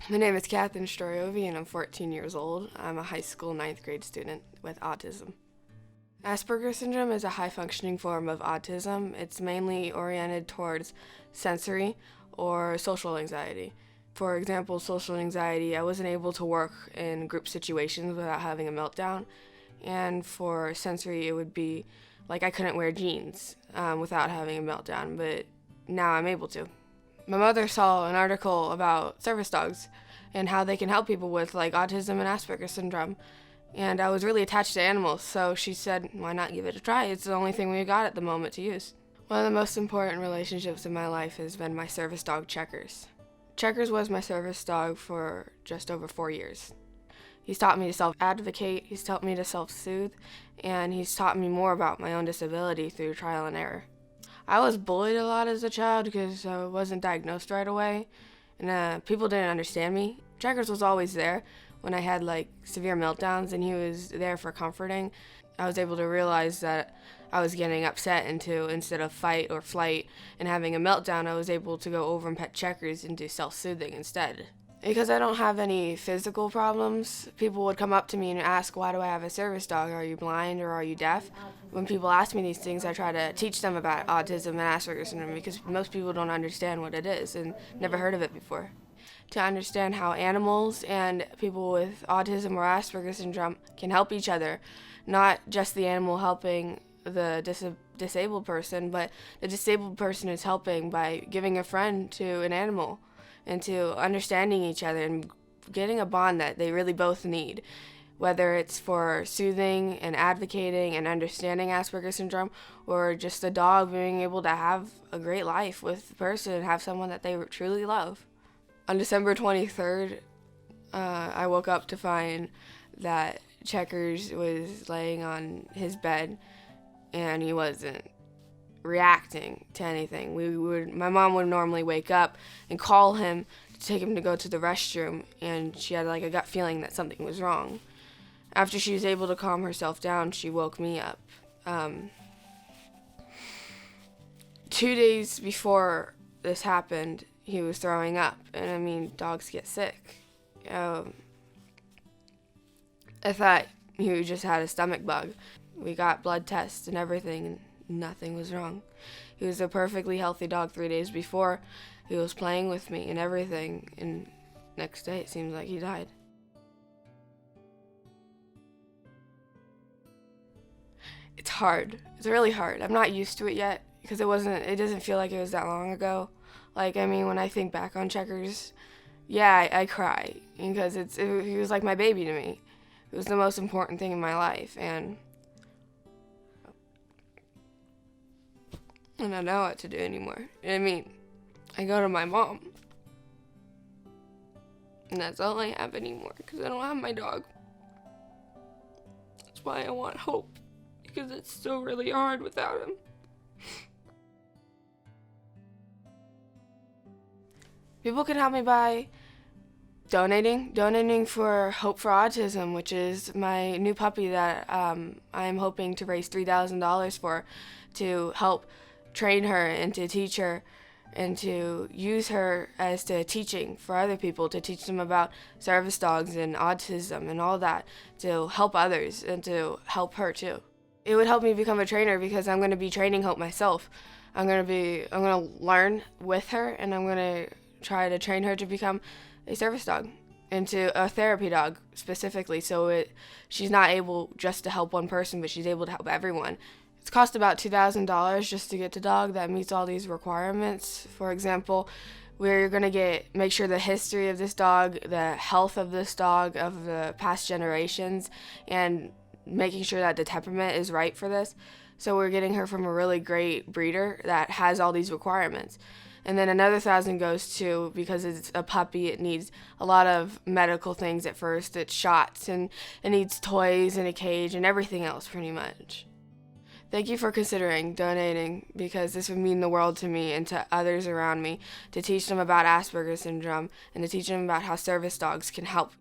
My name is Katherine Storiovi, and I'm 14 years old. I'm a high school 9th grade student with autism. Asperger's syndrome is a high-functioning form of autism. It's mainly oriented towards sensory or social anxiety. For example, social anxiety, I wasn't able to work in group situations without having a meltdown. And for sensory, it would be like I couldn't wear jeans without having a meltdown, but now I'm able to. My mother saw an article about service dogs and how they can help people with like autism and Asperger's syndrome. And I was really attached to animals, so she said, why not give it a try? It's the only thing we got at the moment to use. One of the most important relationships in my life has been my service dog, Checkers. Checkers was my service dog for just over 4 years. He's taught me to self-advocate, he's taught me to self-soothe, and he's taught me more about my own disability through trial and error. I was bullied a lot as a child because I wasn't diagnosed right away, and people didn't understand me. Checkers was always there when I had like severe meltdowns, and he was there for comforting. I was able to realize that I was getting upset instead of fight or flight and having a meltdown, I was able to go over and pet Checkers and do self-soothing instead. Because I don't have any physical problems, people would come up to me and ask, why do I have a service dog? Are you blind or are you deaf? When people ask me these things, I try to teach them about autism and Asperger's syndrome because most people don't understand what it is and never heard of it before. To understand how animals and people with autism or Asperger's syndrome can help each other, not just the animal helping the disabled person, but the disabled person is helping by giving a friend to an animal, and to understanding each other and getting a bond that they really both need, whether it's for soothing and advocating and understanding Asperger's syndrome, or just the dog being able to have a great life with the person and have someone that they truly love. On December 23rd, I woke up to find that Checkers was laying on his bed and he wasn't reacting to anything. My mom would normally wake up and call him to take him to go to the restroom, and she had like a gut feeling that something was wrong. After she was able to calm herself down, she woke me up. 2 days before this happened, he was throwing up, and I mean, dogs get sick. I thought he just had a stomach bug. We got blood tests and everything, and nothing was wrong. He was a perfectly healthy dog 3 days before. He was playing with me and everything, and next day it seems like he died. It's hard. It's really hard. I'm not used to it yet because it doesn't feel like it was that long ago. Like, I mean, when I think back on Checkers, yeah, I cry because he was like my baby to me. It was the most important thing in my life, and I don't know what to do anymore. I mean, I go to my mom, and that's all I have anymore because I don't have my dog. That's why I want hope, because it's still really hard without him. People can help me by donating for Hope for Autism, which is my new puppy that I'm hoping to raise $3,000 for, to help train her and to teach her and to use her as to teaching for other people, to teach them about service dogs and autism and all that, to help others and to help her too. It would help me become a trainer because I'm going to be training Hope myself. I'm going to learn with her, and I'm going to try to train her to become a service dog, into a therapy dog specifically, so she's not able just to help one person, but she's able to help everyone. It's cost about $2,000 just to get the dog that meets all these requirements. For example, we're going to make sure the history of this dog, the health of this dog, of the past generations, and making sure that the temperament is right for this. So we're getting her from a really great breeder that has all these requirements. And then another $1,000 goes to, because it's a puppy, it needs a lot of medical things at first. It's shots, and it needs toys and a cage and everything else pretty much. Thank you for considering donating, because this would mean the world to me and to others around me, to teach them about Asperger's syndrome and to teach them about how service dogs can help